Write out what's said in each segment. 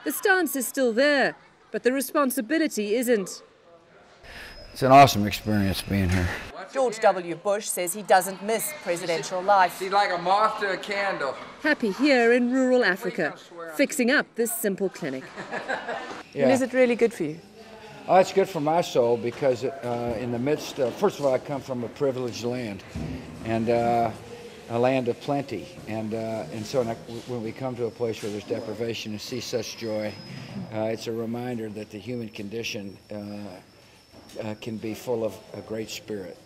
The stance is still there, but the responsibility isn't. It's an awesome experience being here. George W. Bush says he doesn't miss presidential life. He's like a moth to a candle. Happy here in rural Africa, fixing up this simple clinic. Yeah. And is it really good for you? Oh, it's good for my soul because in the midst of, first of all, I come from a privileged land and a land of plenty. And so when we come to a place where there's deprivation and see such joy, it's a reminder that the human condition can be full of a great spirit.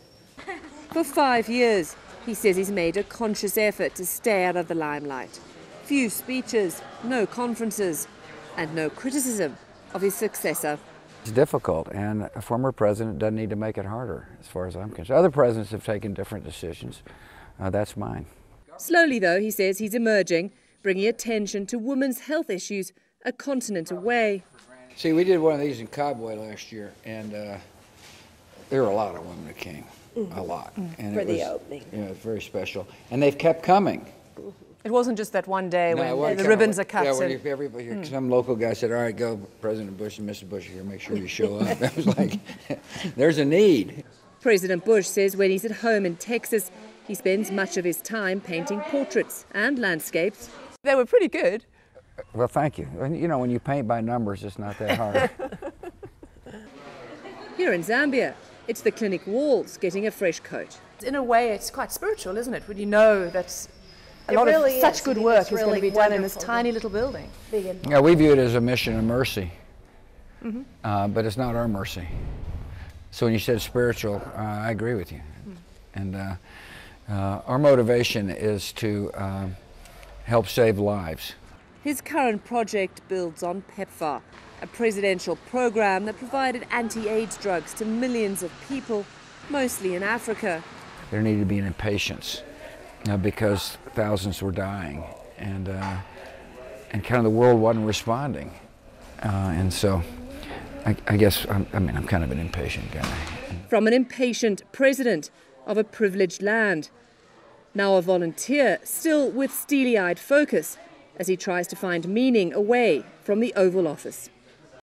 For 5 years, he says he's made a conscious effort to stay out of the limelight. Few speeches, no conferences, and no criticism of his successor. It's difficult, and a former president doesn't need to make it harder, as far as I'm concerned. Other presidents have taken different decisions. That's mine. Slowly, though, he says he's emerging, bringing attention to women's health issues a continent away. See, we did one of these in Cowboy last year, and there were a lot of women that came, a lot. And for the opening. Yeah, it was very special. And they've kept coming. It wasn't just that one day when the ribbons are cut. Yeah, when everybody, some local guy said, all right, go, President Bush and Mr. Bush are here, make sure you show up. I was like, there's a need. President Bush says when he's at home in Texas, he spends much of his time painting portraits and landscapes. They were pretty good. Well, thank you. You know, when you paint by numbers, it's not that hard. Here in Zambia, it's the clinic walls getting a fresh coat. In a way, it's quite spiritual, isn't it? When you know that a lot really of such is. good I mean, work it's is going to really be done in this wonderful. tiny little building. Yeah, we view it as a mission of mercy, but it's not our mercy. So when you said spiritual, I agree with you. And our motivation is to help save lives. His current project builds on PEPFAR, a presidential program that provided anti-AIDS drugs to millions of people, mostly in Africa. There needed to be an impatience because thousands were dying, and kind of the world wasn't responding. And so I guess, I'm kind of an impatient guy. From an impatient president of a privileged land. Now a volunteer, still with steely-eyed focus, as he tries to find meaning away from the Oval Office.